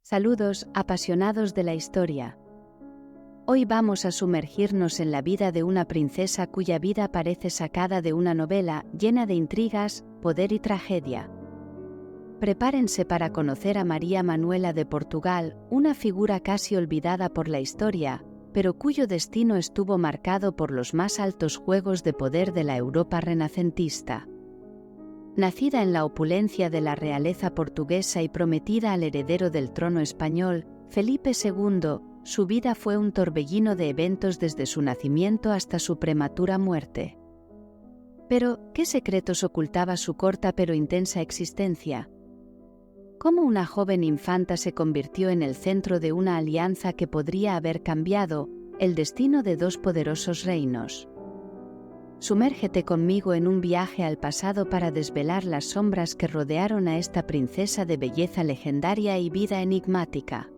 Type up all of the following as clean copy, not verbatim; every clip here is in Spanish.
Saludos, apasionados de la historia. Hoy vamos a sumergirnos en la vida de una princesa cuya vida parece sacada de una novela llena de intrigas, poder y tragedia. Prepárense para conocer a María Manuela de Portugal, una figura casi olvidada por la historia, pero cuyo destino estuvo marcado por los más altos juegos de poder de la Europa renacentista. Nacida en la opulencia de la realeza portuguesa y prometida al heredero del trono español, Felipe II, su vida fue un torbellino de eventos desde su nacimiento hasta su prematura muerte. Pero, ¿qué secretos ocultaba su corta pero intensa existencia? ¿Cómo una joven infanta se convirtió en el centro de una alianza que podría haber cambiado el destino de dos poderosos reinos? Sumérgete conmigo en un viaje al pasado para desvelar las sombras que rodearon a esta princesa de belleza legendaria y vida enigmática.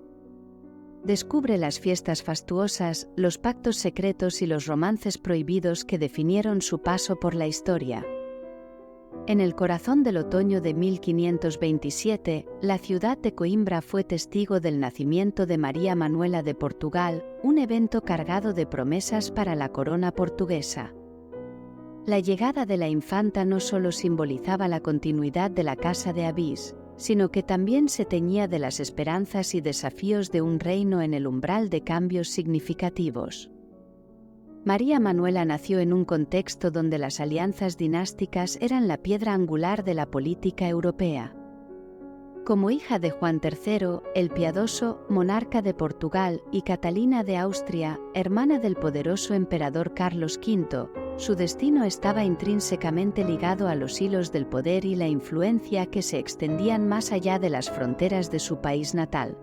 Descubre las fiestas fastuosas, los pactos secretos y los romances prohibidos que definieron su paso por la historia. En el corazón del otoño de 1527, la ciudad de Coimbra fue testigo del nacimiento de María Manuela de Portugal, un evento cargado de promesas para la corona portuguesa. La llegada de la infanta no solo simbolizaba la continuidad de la Casa de Avís, sino que también se teñía de las esperanzas y desafíos de un reino en el umbral de cambios significativos. María Manuela nació en un contexto donde las alianzas dinásticas eran la piedra angular de la política europea. Como hija de Juan III, el piadoso, monarca de Portugal, y Catalina de Austria, hermana del poderoso emperador Carlos V, su destino estaba intrínsecamente ligado a los hilos del poder y la influencia que se extendían más allá de las fronteras de su país natal.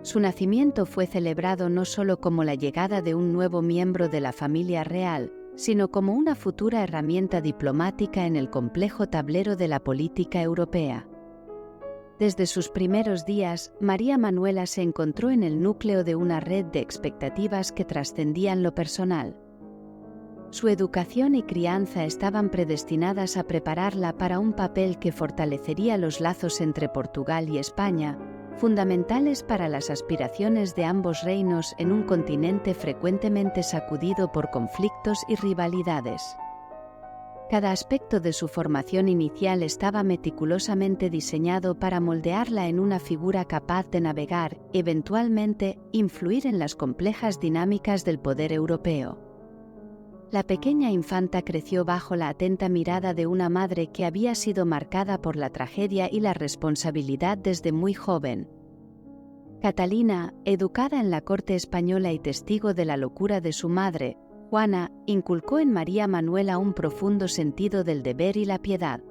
Su nacimiento fue celebrado no solo como la llegada de un nuevo miembro de la familia real, sino como una futura herramienta diplomática en el complejo tablero de la política europea. Desde sus primeros días, María Manuela se encontró en el núcleo de una red de expectativas que trascendían lo personal. Su educación y crianza estaban predestinadas a prepararla para un papel que fortalecería los lazos entre Portugal y España, fundamentales para las aspiraciones de ambos reinos en un continente frecuentemente sacudido por conflictos y rivalidades. Cada aspecto de su formación inicial estaba meticulosamente diseñado para moldearla en una figura capaz de navegar, eventualmente, influir en las complejas dinámicas del poder europeo. La pequeña infanta creció bajo la atenta mirada de una madre que había sido marcada por la tragedia y la responsabilidad desde muy joven. Catalina, educada en la corte española y testigo de la locura de su madre, Juana, inculcó en María Manuela un profundo sentido del deber y la piedad.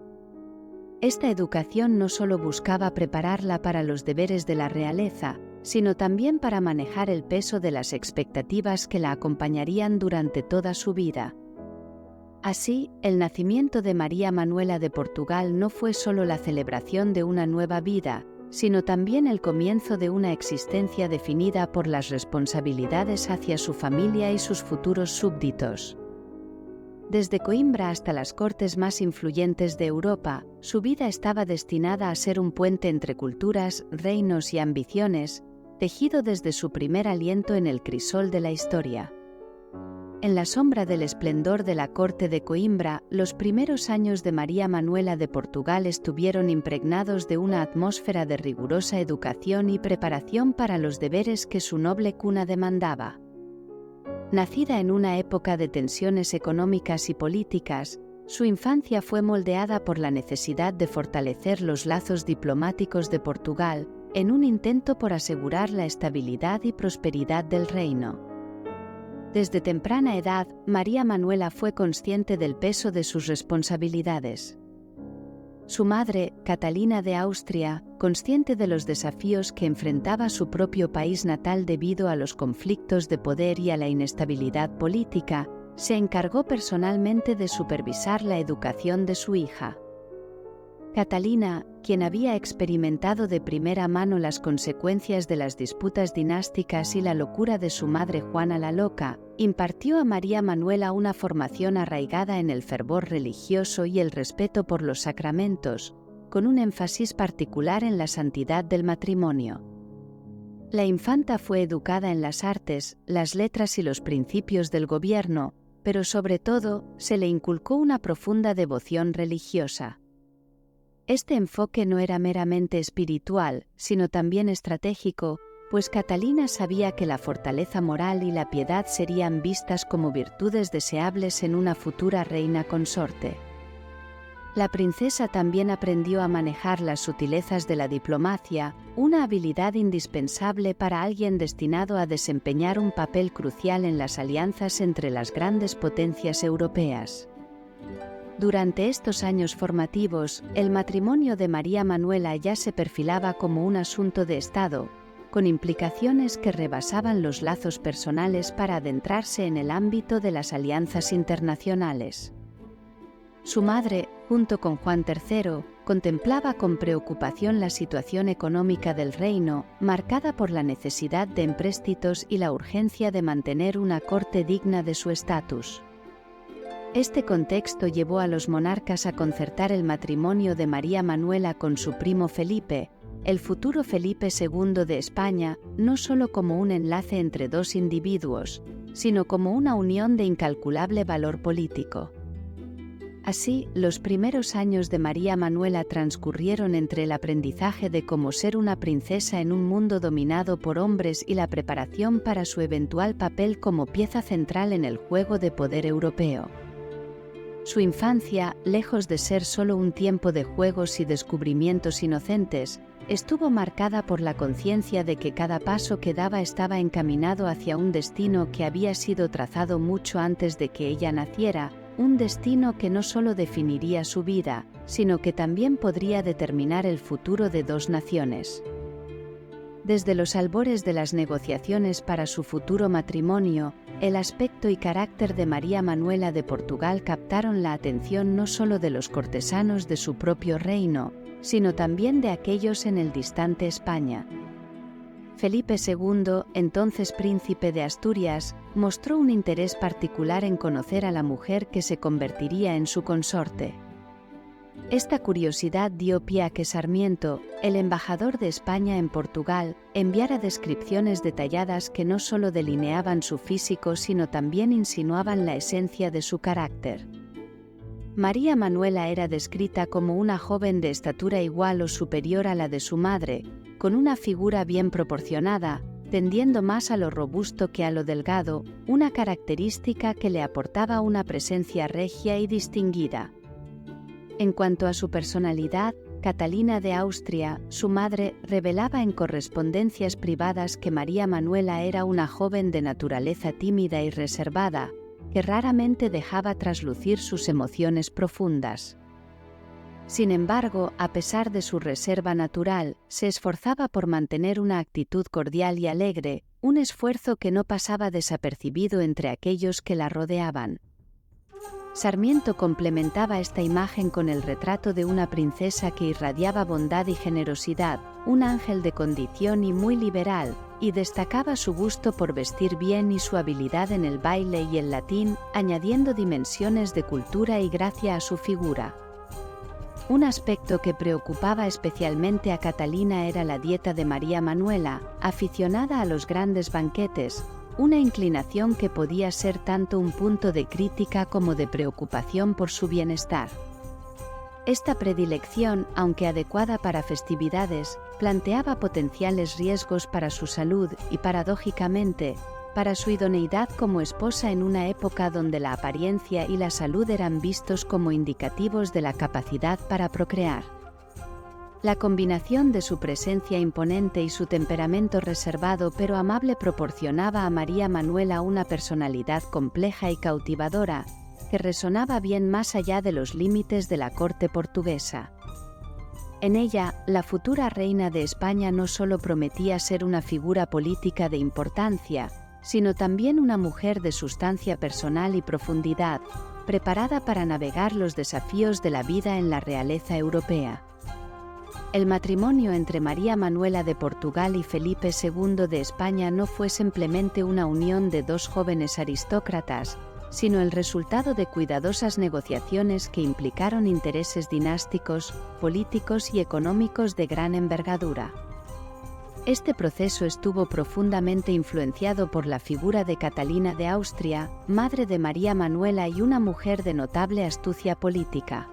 Esta educación no solo buscaba prepararla para los deberes de la realeza, sino también para manejar el peso de las expectativas que la acompañarían durante toda su vida. Así, el nacimiento de María Manuela de Portugal no fue solo la celebración de una nueva vida, sino también el comienzo de una existencia definida por las responsabilidades hacia su familia y sus futuros súbditos. Desde Coimbra hasta las cortes más influyentes de Europa, su vida estaba destinada a ser un puente entre culturas, reinos y ambiciones, tejido desde su primer aliento en el crisol de la historia. En la sombra del esplendor de la corte de Coimbra, los primeros años de María Manuela de Portugal estuvieron impregnados de una atmósfera de rigurosa educación y preparación para los deberes que su noble cuna demandaba. Nacida en una época de tensiones económicas y políticas, su infancia fue moldeada por la necesidad de fortalecer los lazos diplomáticos de Portugal, en un intento por asegurar la estabilidad y prosperidad del reino. Desde temprana edad, María Manuela fue consciente del peso de sus responsabilidades. Su madre, Catalina de Austria, consciente de los desafíos que enfrentaba su propio país natal debido a los conflictos de poder y a la inestabilidad política, se encargó personalmente de supervisar la educación de su hija. Catalina, quien había experimentado de primera mano las consecuencias de las disputas dinásticas y la locura de su madre Juana la Loca, impartió a María Manuela una formación arraigada en el fervor religioso y el respeto por los sacramentos, con un énfasis particular en la santidad del matrimonio. La infanta fue educada en las artes, las letras y los principios del gobierno, pero sobre todo, se le inculcó una profunda devoción religiosa. Este enfoque no era meramente espiritual, sino también estratégico, pues Catalina sabía que la fortaleza moral y la piedad serían vistas como virtudes deseables en una futura reina consorte. La princesa también aprendió a manejar las sutilezas de la diplomacia, una habilidad indispensable para alguien destinado a desempeñar un papel crucial en las alianzas entre las grandes potencias europeas. Durante estos años formativos, el matrimonio de María Manuela ya se perfilaba como un asunto de Estado, con implicaciones que rebasaban los lazos personales para adentrarse en el ámbito de las alianzas internacionales. Su madre, junto con Juan III, contemplaba con preocupación la situación económica del reino, marcada por la necesidad de empréstitos y la urgencia de mantener una corte digna de su estatus. Este contexto llevó a los monarcas a concertar el matrimonio de María Manuela con su primo Felipe, el futuro Felipe II de España, no solo como un enlace entre dos individuos, sino como una unión de incalculable valor político. Así, los primeros años de María Manuela transcurrieron entre el aprendizaje de cómo ser una princesa en un mundo dominado por hombres y la preparación para su eventual papel como pieza central en el juego de poder europeo. Su infancia, lejos de ser solo un tiempo de juegos y descubrimientos inocentes, estuvo marcada por la conciencia de que cada paso que daba estaba encaminado hacia un destino que había sido trazado mucho antes de que ella naciera, un destino que no solo definiría su vida, sino que también podría determinar el futuro de dos naciones. Desde los albores de las negociaciones para su futuro matrimonio, el aspecto y carácter de María Manuela de Portugal captaron la atención no solo de los cortesanos de su propio reino, sino también de aquellos en el distante España. Felipe II, entonces príncipe de Asturias, mostró un interés particular en conocer a la mujer que se convertiría en su consorte. Esta curiosidad dio pie a que Sarmiento, el embajador de España en Portugal, enviara descripciones detalladas que no solo delineaban su físico sino también insinuaban la esencia de su carácter. María Manuela era descrita como una joven de estatura igual o superior a la de su madre, con una figura bien proporcionada, tendiendo más a lo robusto que a lo delgado, una característica que le aportaba una presencia regia y distinguida. En cuanto a su personalidad, Catalina de Austria, su madre, revelaba en correspondencias privadas que María Manuela era una joven de naturaleza tímida y reservada, que raramente dejaba traslucir sus emociones profundas. Sin embargo, a pesar de su reserva natural, se esforzaba por mantener una actitud cordial y alegre, un esfuerzo que no pasaba desapercibido entre aquellos que la rodeaban. Sarmiento complementaba esta imagen con el retrato de una princesa que irradiaba bondad y generosidad, un ángel de condición y muy liberal, y destacaba su gusto por vestir bien y su habilidad en el baile y el latín, añadiendo dimensiones de cultura y gracia a su figura. Un aspecto que preocupaba especialmente a Catalina era la dieta de María Manuela, aficionada a los grandes banquetes, una inclinación que podía ser tanto un punto de crítica como de preocupación por su bienestar. Esta predilección, aunque adecuada para festividades, planteaba potenciales riesgos para su salud y, paradójicamente, para su idoneidad como esposa en una época donde la apariencia y la salud eran vistos como indicativos de la capacidad para procrear. La combinación de su presencia imponente y su temperamento reservado pero amable proporcionaba a María Manuela una personalidad compleja y cautivadora, que resonaba bien más allá de los límites de la corte portuguesa. En ella, la futura reina de España no solo prometía ser una figura política de importancia, sino también una mujer de sustancia personal y profundidad, preparada para navegar los desafíos de la vida en la realeza europea. El matrimonio entre María Manuela de Portugal y Felipe II de España no fue simplemente una unión de dos jóvenes aristócratas, sino el resultado de cuidadosas negociaciones que implicaron intereses dinásticos, políticos y económicos de gran envergadura. Este proceso estuvo profundamente influenciado por la figura de Catalina de Austria, madre de María Manuela y una mujer de notable astucia política.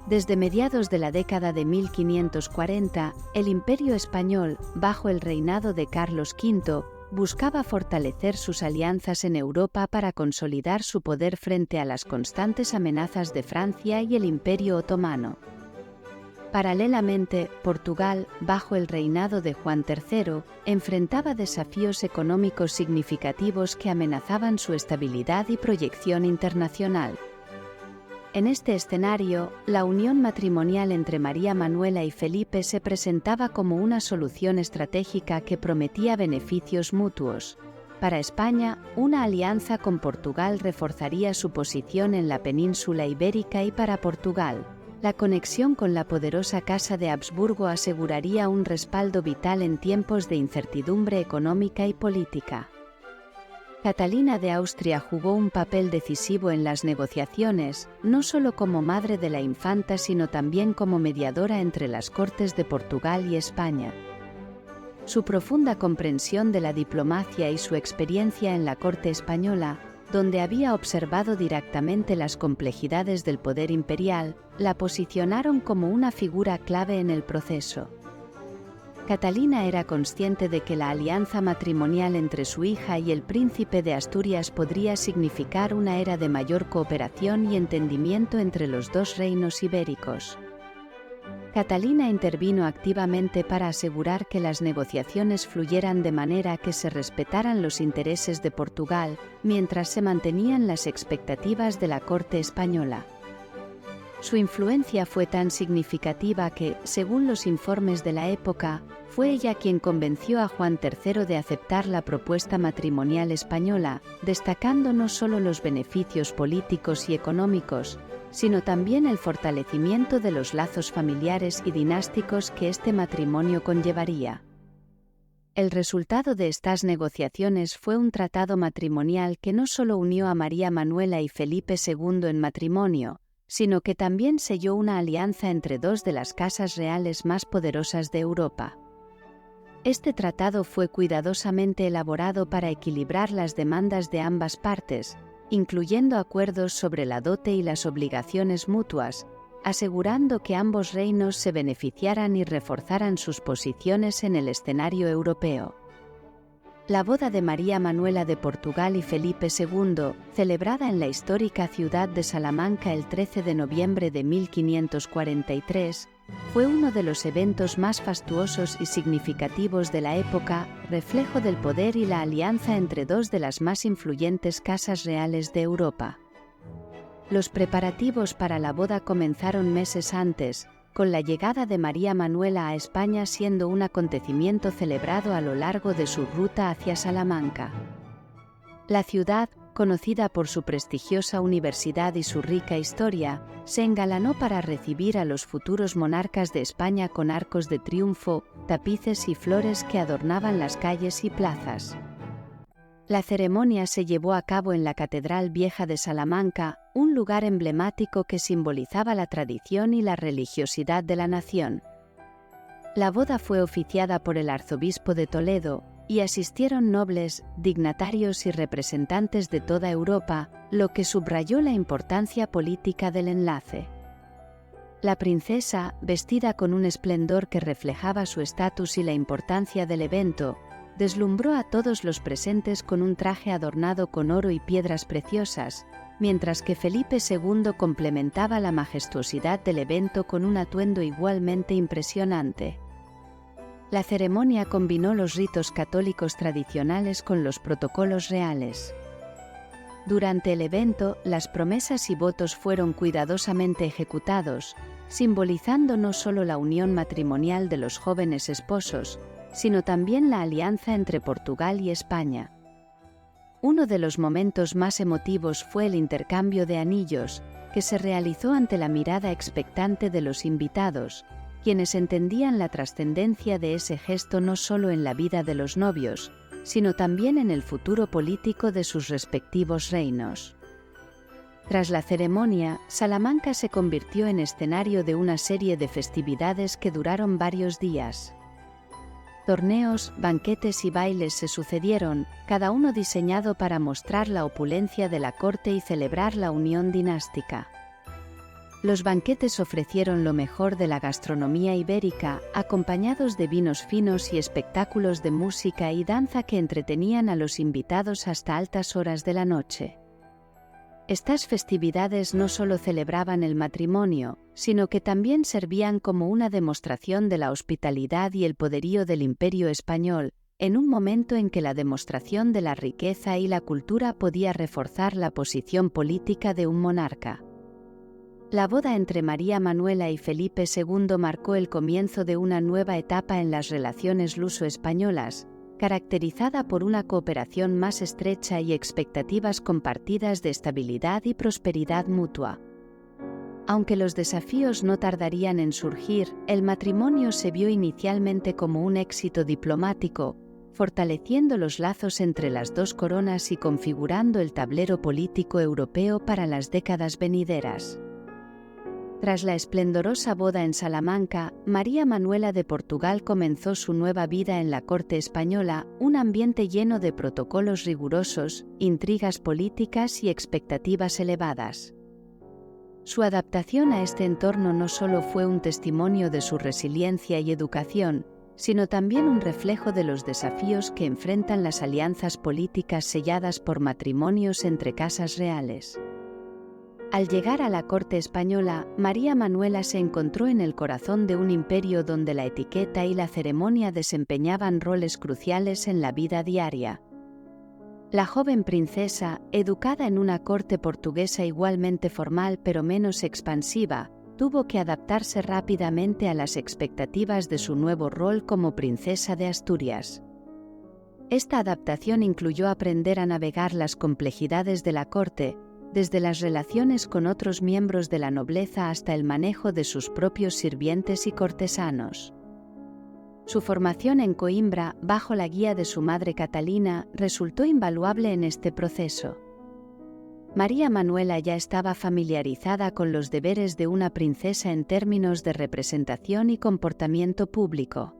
Desde mediados de la década de 1540, el Imperio español, bajo el reinado de Carlos V, buscaba fortalecer sus alianzas en Europa para consolidar su poder frente a las constantes amenazas de Francia y el Imperio otomano. Paralelamente, Portugal, bajo el reinado de Juan III, enfrentaba desafíos económicos significativos que amenazaban su estabilidad y proyección internacional. En este escenario, la unión matrimonial entre María Manuela y Felipe se presentaba como una solución estratégica que prometía beneficios mutuos. Para España, una alianza con Portugal reforzaría su posición en la península ibérica y para Portugal, la conexión con la poderosa Casa de Habsburgo aseguraría un respaldo vital en tiempos de incertidumbre económica y política. Catalina de Austria jugó un papel decisivo en las negociaciones, no solo como madre de la infanta sino también como mediadora entre las cortes de Portugal y España. Su profunda comprensión de la diplomacia y su experiencia en la corte española, donde había observado directamente las complejidades del poder imperial, la posicionaron como una figura clave en el proceso. Catalina era consciente de que la alianza matrimonial entre su hija y el príncipe de Asturias podría significar una era de mayor cooperación y entendimiento entre los dos reinos ibéricos. Catalina intervino activamente para asegurar que las negociaciones fluyeran de manera que se respetaran los intereses de Portugal, mientras se mantenían las expectativas de la corte española. Su influencia fue tan significativa que, según los informes de la época, fue ella quien convenció a Juan III de aceptar la propuesta matrimonial española, destacando no solo los beneficios políticos y económicos, sino también el fortalecimiento de los lazos familiares y dinásticos que este matrimonio conllevaría. El resultado de estas negociaciones fue un tratado matrimonial que no solo unió a María Manuela y Felipe II en matrimonio, sino que también selló una alianza entre dos de las casas reales más poderosas de Europa. Este tratado fue cuidadosamente elaborado para equilibrar las demandas de ambas partes, incluyendo acuerdos sobre la dote y las obligaciones mutuas, asegurando que ambos reinos se beneficiaran y reforzaran sus posiciones en el escenario europeo. La boda de María Manuela de Portugal y Felipe II, celebrada en la histórica ciudad de Salamanca el 13 de noviembre de 1543, fue uno de los eventos más fastuosos y significativos de la época, reflejo del poder y la alianza entre dos de las más influyentes casas reales de Europa. Los preparativos para la boda comenzaron meses antes, con la llegada de María Manuela a España siendo un acontecimiento celebrado a lo largo de su ruta hacia Salamanca. La ciudad, conocida por su prestigiosa universidad y su rica historia, se engalanó para recibir a los futuros monarcas de España con arcos de triunfo, tapices y flores que adornaban las calles y plazas. La ceremonia se llevó a cabo en la Catedral Vieja de Salamanca, un lugar emblemático que simbolizaba la tradición y la religiosidad de la nación. La boda fue oficiada por el arzobispo de Toledo, y asistieron nobles, dignatarios y representantes de toda Europa, lo que subrayó la importancia política del enlace. La princesa, vestida con un esplendor que reflejaba su estatus y la importancia del evento, deslumbró a todos los presentes con un traje adornado con oro y piedras preciosas, mientras que Felipe II complementaba la majestuosidad del evento con un atuendo igualmente impresionante. La ceremonia combinó los ritos católicos tradicionales con los protocolos reales. Durante el evento, las promesas y votos fueron cuidadosamente ejecutados, simbolizando no solo la unión matrimonial de los jóvenes esposos, sino también la alianza entre Portugal y España. Uno de los momentos más emotivos fue el intercambio de anillos, que se realizó ante la mirada expectante de los invitados, quienes entendían la trascendencia de ese gesto no solo en la vida de los novios, sino también en el futuro político de sus respectivos reinos. Tras la ceremonia, Salamanca se convirtió en escenario de una serie de festividades que duraron varios días. Torneos, banquetes y bailes se sucedieron, cada uno diseñado para mostrar la opulencia de la corte y celebrar la unión dinástica. Los banquetes ofrecieron lo mejor de la gastronomía ibérica, acompañados de vinos finos y espectáculos de música y danza que entretenían a los invitados hasta altas horas de la noche. Estas festividades no solo celebraban el matrimonio, sino que también servían como una demostración de la hospitalidad y el poderío del Imperio español, en un momento en que la demostración de la riqueza y la cultura podía reforzar la posición política de un monarca. La boda entre María Manuela y Felipe II marcó el comienzo de una nueva etapa en las relaciones luso-españolas, caracterizada por una cooperación más estrecha y expectativas compartidas de estabilidad y prosperidad mutua. Aunque los desafíos no tardarían en surgir, el matrimonio se vio inicialmente como un éxito diplomático, fortaleciendo los lazos entre las dos coronas y configurando el tablero político europeo para las décadas venideras. Tras la esplendorosa boda en Salamanca, María Manuela de Portugal comenzó su nueva vida en la corte española, un ambiente lleno de protocolos rigurosos, intrigas políticas y expectativas elevadas. Su adaptación a este entorno no solo fue un testimonio de su resiliencia y educación, sino también un reflejo de los desafíos que enfrentan las alianzas políticas selladas por matrimonios entre casas reales. Al llegar a la corte española, María Manuela se encontró en el corazón de un imperio donde la etiqueta y la ceremonia desempeñaban roles cruciales en la vida diaria. La joven princesa, educada en una corte portuguesa igualmente formal pero menos expansiva, tuvo que adaptarse rápidamente a las expectativas de su nuevo rol como princesa de Asturias. Esta adaptación incluyó aprender a navegar las complejidades de la corte, desde las relaciones con otros miembros de la nobleza hasta el manejo de sus propios sirvientes y cortesanos. Su formación en Coimbra, bajo la guía de su madre Catalina, resultó invaluable en este proceso. María Manuela ya estaba familiarizada con los deberes de una princesa en términos de representación y comportamiento público.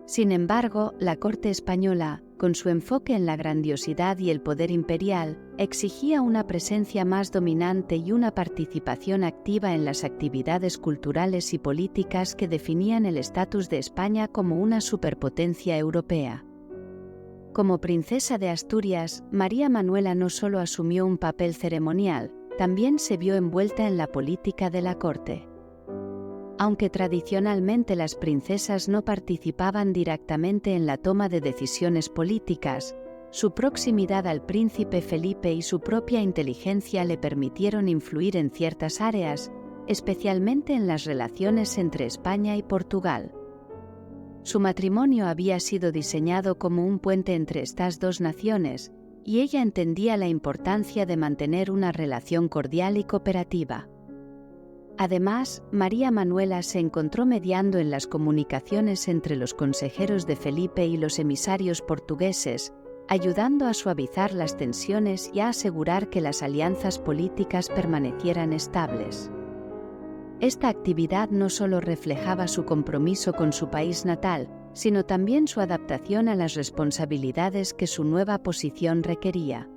Sin embargo, la corte española, con su enfoque en la grandiosidad y el poder imperial, exigía una presencia más dominante y una participación activa en las actividades culturales y políticas que definían el estatus de España como una superpotencia europea. Como princesa de Asturias, María Manuela no solo asumió un papel ceremonial, también se vio envuelta en la política de la corte. Aunque tradicionalmente las princesas no participaban directamente en la toma de decisiones políticas, su proximidad al príncipe Felipe y su propia inteligencia le permitieron influir en ciertas áreas, especialmente en las relaciones entre España y Portugal. Su matrimonio había sido diseñado como un puente entre estas dos naciones, y ella entendía la importancia de mantener una relación cordial y cooperativa. Además, María Manuela se encontró mediando en las comunicaciones entre los consejeros de Felipe y los emisarios portugueses, ayudando a suavizar las tensiones y a asegurar que las alianzas políticas permanecieran estables. Esta actividad no solo reflejaba su compromiso con su país natal, sino también su adaptación a las responsabilidades que su nueva posición requería.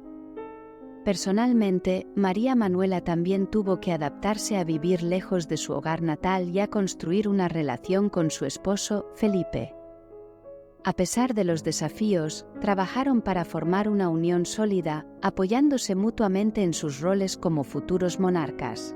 Personalmente, María Manuela también tuvo que adaptarse a vivir lejos de su hogar natal y a construir una relación con su esposo, Felipe. A pesar de los desafíos, trabajaron para formar una unión sólida, apoyándose mutuamente en sus roles como futuros monarcas.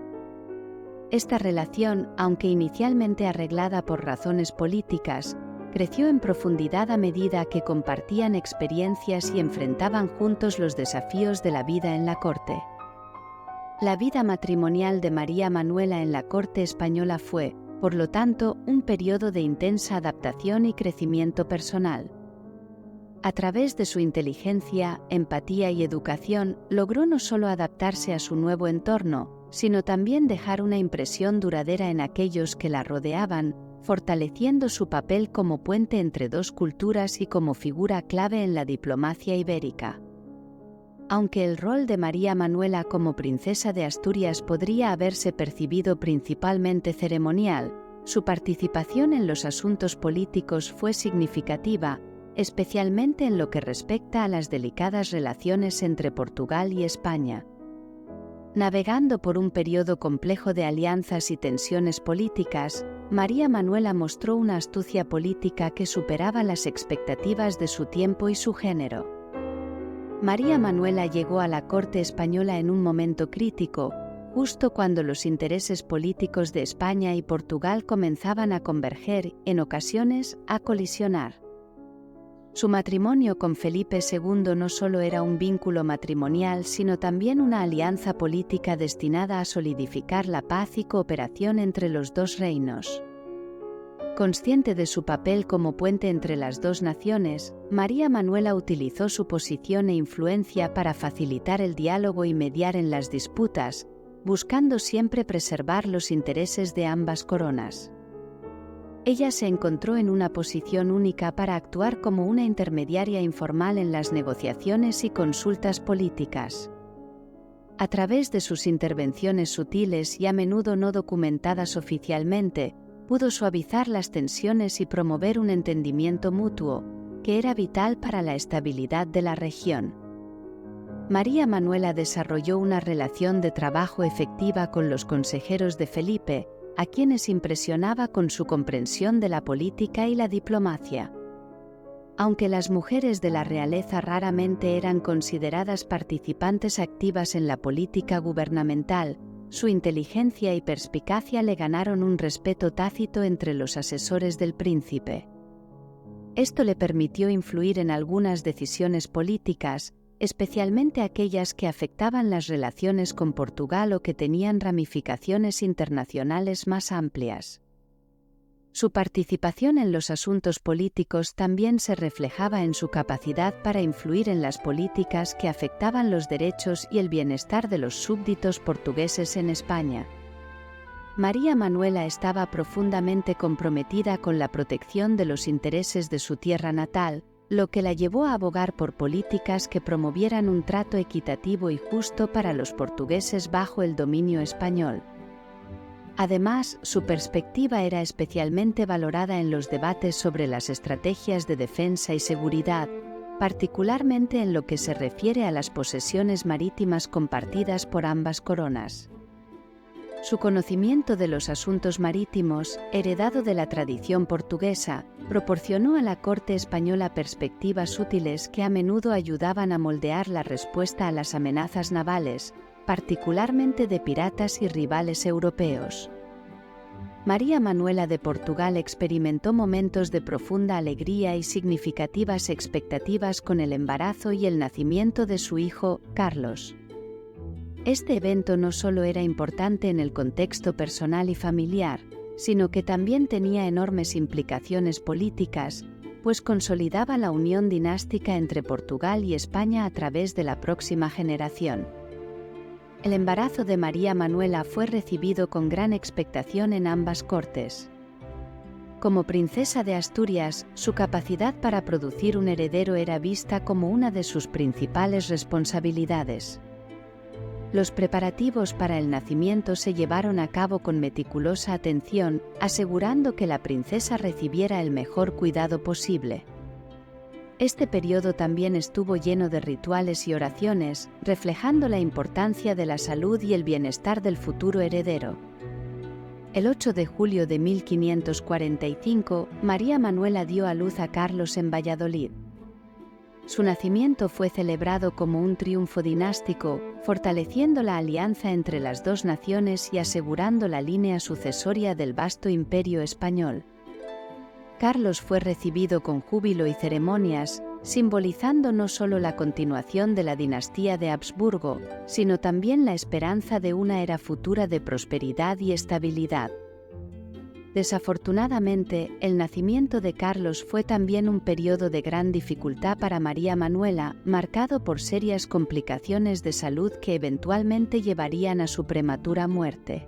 Esta relación, aunque inicialmente arreglada por razones políticas, creció en profundidad a medida que compartían experiencias y enfrentaban juntos los desafíos de la vida en la corte. La vida matrimonial de María Manuela en la corte española fue, por lo tanto, un periodo de intensa adaptación y crecimiento personal. A través de su inteligencia, empatía y educación, logró no solo adaptarse a su nuevo entorno, sino también dejar una impresión duradera en aquellos que la rodeaban, fortaleciendo su papel como puente entre dos culturas y como figura clave en la diplomacia ibérica. Aunque el rol de María Manuela como princesa de Asturias podría haberse percibido principalmente ceremonial, Su participación en los asuntos políticos fue significativa, especialmente en lo que respecta a las delicadas relaciones entre Portugal y España. Navegando por un periodo complejo de alianzas y tensiones políticas, María Manuela mostró una astucia política que superaba las expectativas de su tiempo y su género. María Manuela llegó a la corte española en un momento crítico, justo cuando los intereses políticos de España y Portugal comenzaban a converger, en ocasiones, a colisionar. Su matrimonio con Felipe II no solo era un vínculo matrimonial, sino también una alianza política destinada a solidificar la paz y cooperación entre los dos reinos. Consciente de su papel como puente entre las dos naciones, María Manuela utilizó su posición e influencia para facilitar el diálogo y mediar en las disputas, buscando siempre preservar los intereses de ambas coronas. Ella se encontró en una posición única para actuar como una intermediaria informal en las negociaciones y consultas políticas. A través de sus intervenciones sutiles y a menudo no documentadas oficialmente, pudo suavizar las tensiones y promover un entendimiento mutuo, que era vital para la estabilidad de la región. María Manuela desarrolló una relación de trabajo efectiva con los consejeros de Felipe, a quienes impresionaba con su comprensión de la política y la diplomacia. Aunque las mujeres de la realeza raramente eran consideradas participantes activas en la política gubernamental, su inteligencia y perspicacia le ganaron un respeto tácito entre los asesores del príncipe. Esto le permitió influir en algunas decisiones políticas, especialmente aquellas que afectaban las relaciones con Portugal o que tenían ramificaciones internacionales más amplias. Su participación en los asuntos políticos también se reflejaba en su capacidad para influir en las políticas que afectaban los derechos y el bienestar de los súbditos portugueses en España. María Manuela estaba profundamente comprometida con la protección de los intereses de su tierra natal, lo que la llevó a abogar por políticas que promovieran un trato equitativo y justo para los portugueses bajo el dominio español. Además, su perspectiva era especialmente valorada en los debates sobre las estrategias de defensa y seguridad, particularmente en lo que se refiere a las posesiones marítimas compartidas por ambas coronas. Su conocimiento de los asuntos marítimos, heredado de la tradición portuguesa, proporcionó a la corte española perspectivas útiles que a menudo ayudaban a moldear la respuesta a las amenazas navales, particularmente de piratas y rivales europeos. María Manuela de Portugal experimentó momentos de profunda alegría y significativas expectativas con el embarazo y el nacimiento de su hijo, Carlos. Este evento no solo era importante en el contexto personal y familiar, sino que también tenía enormes implicaciones políticas, pues consolidaba la unión dinástica entre Portugal y España a través de la próxima generación. El embarazo de María Manuela fue recibido con gran expectación en ambas cortes. Como princesa de Asturias, su capacidad para producir un heredero era vista como una de sus principales responsabilidades. Los preparativos para el nacimiento se llevaron a cabo con meticulosa atención, asegurando que la princesa recibiera el mejor cuidado posible. Este periodo también estuvo lleno de rituales y oraciones, reflejando la importancia de la salud y el bienestar del futuro heredero. El 8 de julio de 1545, María Manuela dio a luz a Carlos en Valladolid. Su nacimiento fue celebrado como un triunfo dinástico, fortaleciendo la alianza entre las dos naciones y asegurando la línea sucesoria del vasto imperio español. Carlos fue recibido con júbilo y ceremonias, simbolizando no solo la continuación de la dinastía de Habsburgo, sino también la esperanza de una era futura de prosperidad y estabilidad. Desafortunadamente, el nacimiento de Carlos fue también un periodo de gran dificultad para María Manuela, marcado por serias complicaciones de salud que eventualmente llevarían a su prematura muerte.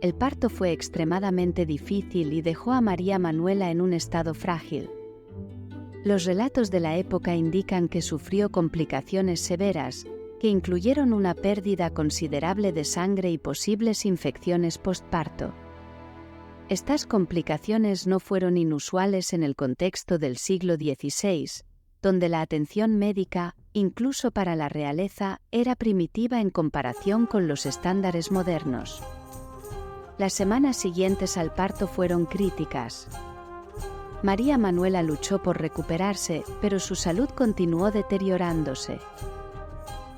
El parto fue extremadamente difícil y dejó a María Manuela en un estado frágil. Los relatos de la época indican que sufrió complicaciones severas, que incluyeron una pérdida considerable de sangre y posibles infecciones postparto. Estas complicaciones no fueron inusuales en el contexto del siglo XVI, donde la atención médica, incluso para la realeza, era primitiva en comparación con los estándares modernos. Las semanas siguientes al parto fueron críticas. María Manuela luchó por recuperarse, pero su salud continuó deteriorándose.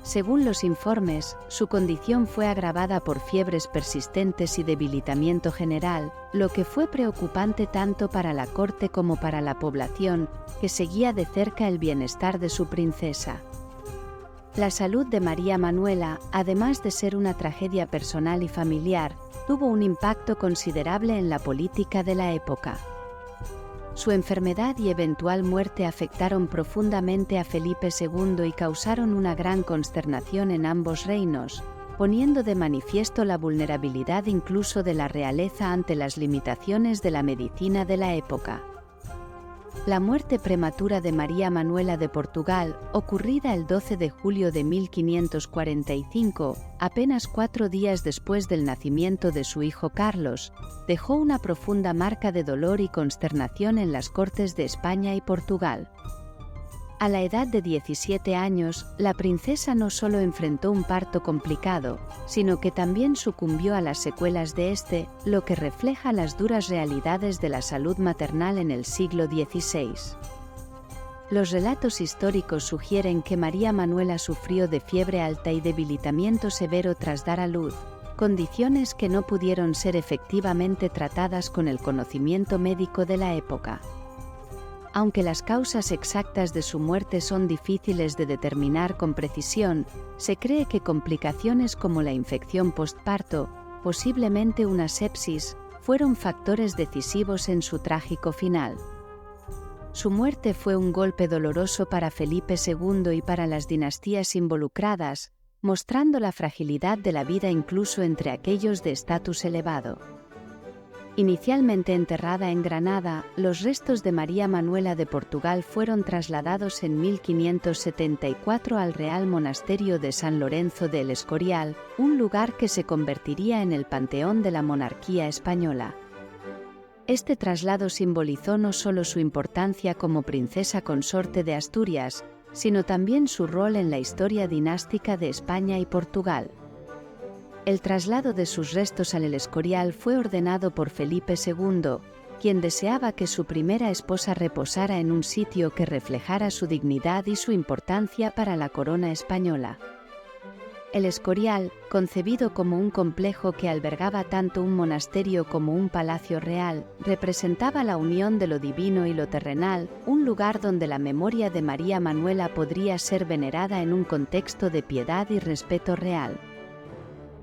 Según los informes, su condición fue agravada por fiebres persistentes y debilitamiento general, lo que fue preocupante tanto para la corte como para la población, que seguía de cerca el bienestar de su princesa. La salud de María Manuela, además de ser una tragedia personal y familiar, tuvo un impacto considerable en la política de la época. Su enfermedad y eventual muerte afectaron profundamente a Felipe II y causaron una gran consternación en ambos reinos, poniendo de manifiesto la vulnerabilidad incluso de la realeza ante las limitaciones de la medicina de la época. La muerte prematura de María Manuela de Portugal, ocurrida el 12 de julio de 1545, apenas 4 días después del nacimiento de su hijo Carlos, dejó una profunda marca de dolor y consternación en las cortes de España y Portugal. A la edad de 17 años, la princesa no solo enfrentó un parto complicado, sino que también sucumbió a las secuelas de este, lo que refleja las duras realidades de la salud maternal en el siglo XVI. Los relatos históricos sugieren que María Manuela sufrió de fiebre alta y debilitamiento severo tras dar a luz, condiciones que no pudieron ser efectivamente tratadas con el conocimiento médico de la época. Aunque las causas exactas de su muerte son difíciles de determinar con precisión, se cree que complicaciones como la infección postparto, posiblemente una sepsis, fueron factores decisivos en su trágico final. Su muerte fue un golpe doloroso para Felipe II y para las dinastías involucradas, mostrando la fragilidad de la vida incluso entre aquellos de estatus elevado. Inicialmente enterrada en Granada, los restos de María Manuela de Portugal fueron trasladados en 1574 al Real Monasterio de San Lorenzo de El Escorial, un lugar que se convertiría en el panteón de la monarquía española. Este traslado simbolizó no solo su importancia como princesa consorte de Asturias, sino también su rol en la historia dinástica de España y Portugal. El traslado de sus restos al El Escorial fue ordenado por Felipe II, quien deseaba que su primera esposa reposara en un sitio que reflejara su dignidad y su importancia para la corona española. El Escorial, concebido como un complejo que albergaba tanto un monasterio como un palacio real, representaba la unión de lo divino y lo terrenal, un lugar donde la memoria de María Manuela podría ser venerada en un contexto de piedad y respeto real.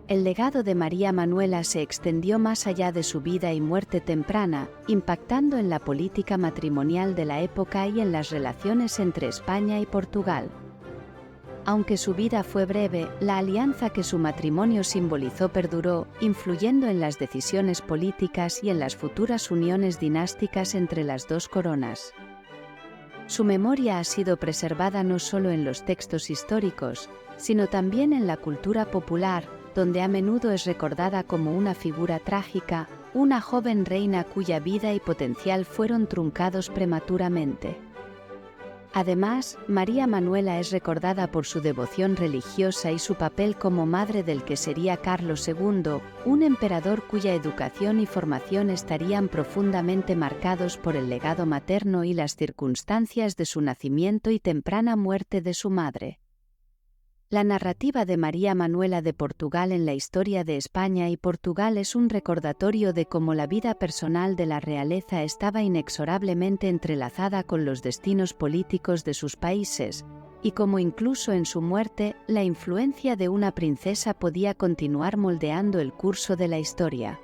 El legado de María Manuela se extendió más allá de su vida y muerte temprana, impactando en la política matrimonial de la época y en las relaciones entre España y Portugal. Aunque su vida fue breve, la alianza que su matrimonio simbolizó perduró, influyendo en las decisiones políticas y en las futuras uniones dinásticas entre las dos coronas. Su memoria ha sido preservada no solo en los textos históricos, sino también en la cultura popular, donde a menudo es recordada como una figura trágica, una joven reina cuya vida y potencial fueron truncados prematuramente. Además, María Manuela es recordada por su devoción religiosa y su papel como madre del que sería Carlos II, un emperador cuya educación y formación estarían profundamente marcados por el legado materno y las circunstancias de su nacimiento y temprana muerte de su madre. La narrativa de María Manuela de Portugal en la historia de España y Portugal es un recordatorio de cómo la vida personal de la realeza estaba inexorablemente entrelazada con los destinos políticos de sus países, y cómo incluso en su muerte, la influencia de una princesa podía continuar moldeando el curso de la historia.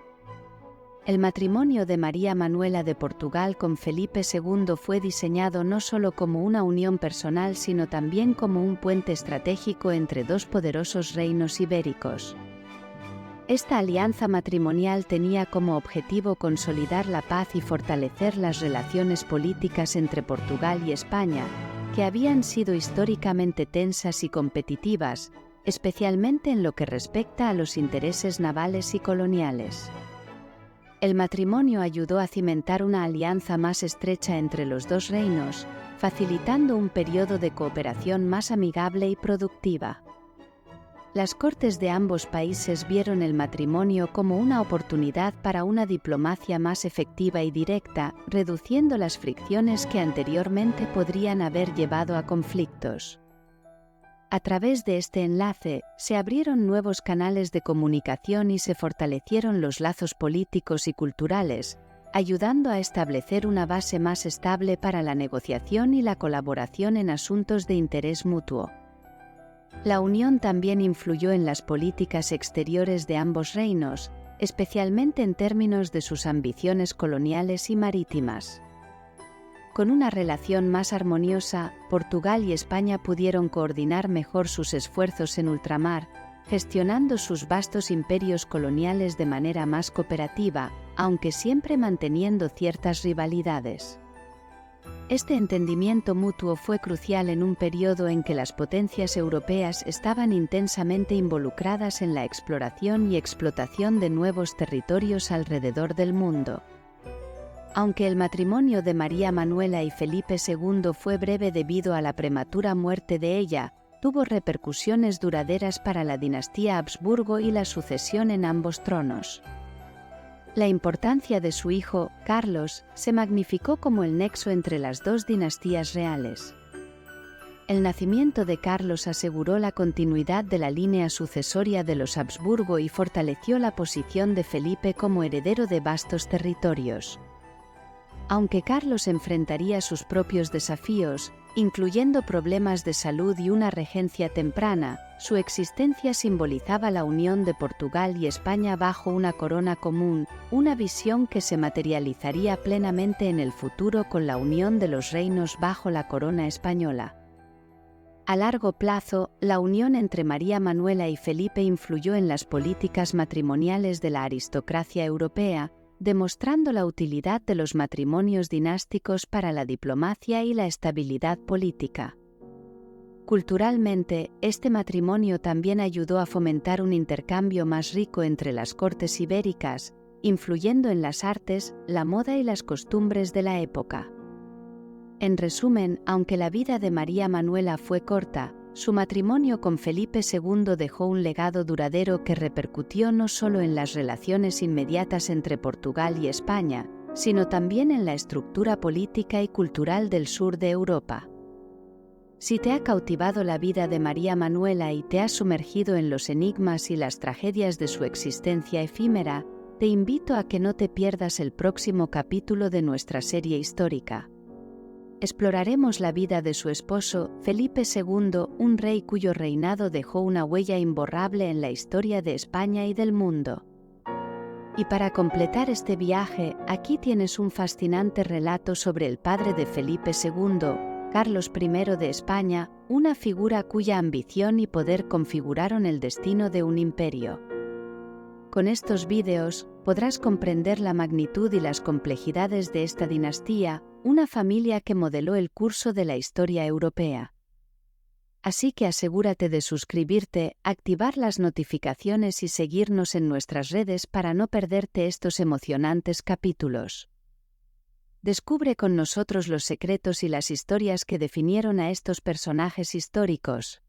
El matrimonio de María Manuela de Portugal con Felipe II fue diseñado no solo como una unión personal sino también como un puente estratégico entre dos poderosos reinos ibéricos. Esta alianza matrimonial tenía como objetivo consolidar la paz y fortalecer las relaciones políticas entre Portugal y España, que habían sido históricamente tensas y competitivas, especialmente en lo que respecta a los intereses navales y coloniales. El matrimonio ayudó a cimentar una alianza más estrecha entre los dos reinos, facilitando un periodo de cooperación más amigable y productiva. Las cortes de ambos países vieron el matrimonio como una oportunidad para una diplomacia más efectiva y directa, reduciendo las fricciones que anteriormente podrían haber llevado a conflictos. A través de este enlace, se abrieron nuevos canales de comunicación y se fortalecieron los lazos políticos y culturales, ayudando a establecer una base más estable para la negociación y la colaboración en asuntos de interés mutuo. La unión también influyó en las políticas exteriores de ambos reinos, especialmente en términos de sus ambiciones coloniales y marítimas. Con una relación más armoniosa, Portugal y España pudieron coordinar mejor sus esfuerzos en ultramar, gestionando sus vastos imperios coloniales de manera más cooperativa, aunque siempre manteniendo ciertas rivalidades. Este entendimiento mutuo fue crucial en un periodo en que las potencias europeas estaban intensamente involucradas en la exploración y explotación de nuevos territorios alrededor del mundo. Aunque el matrimonio de María Manuela y Felipe II fue breve debido a la prematura muerte de ella, tuvo repercusiones duraderas para la dinastía Habsburgo y la sucesión en ambos tronos. La importancia de su hijo, Carlos, se magnificó como el nexo entre las dos dinastías reales. El nacimiento de Carlos aseguró la continuidad de la línea sucesoria de los Habsburgo y fortaleció la posición de Felipe como heredero de vastos territorios. Aunque Carlos enfrentaría sus propios desafíos, incluyendo problemas de salud y una regencia temprana, su existencia simbolizaba la unión de Portugal y España bajo una corona común, una visión que se materializaría plenamente en el futuro con la unión de los reinos bajo la corona española. A largo plazo, la unión entre María Manuela y Felipe influyó en las políticas matrimoniales de la aristocracia europea, demostrando la utilidad de los matrimonios dinásticos para la diplomacia y la estabilidad política. Culturalmente, este matrimonio también ayudó a fomentar un intercambio más rico entre las cortes ibéricas, influyendo en las artes, la moda y las costumbres de la época. En resumen, aunque la vida de María Manuela fue corta, su matrimonio con Felipe II dejó un legado duradero que repercutió no solo en las relaciones inmediatas entre Portugal y España, sino también en la estructura política y cultural del sur de Europa. Si te ha cautivado la vida de María Manuela y te has sumergido en los enigmas y las tragedias de su existencia efímera, te invito a que no te pierdas el próximo capítulo de nuestra serie histórica. Exploraremos la vida de su esposo, Felipe II, un rey cuyo reinado dejó una huella imborrable en la historia de España y del mundo. Y para completar este viaje, aquí tienes un fascinante relato sobre el padre de Felipe II, Carlos I de España, una figura cuya ambición y poder configuraron el destino de un imperio. Con estos vídeos, podrás comprender la magnitud y las complejidades de esta dinastía, una familia que modeló el curso de la historia europea. Así que asegúrate de suscribirte, activar las notificaciones y seguirnos en nuestras redes para no perderte estos emocionantes capítulos. Descubre con nosotros los secretos y las historias que definieron a estos personajes históricos.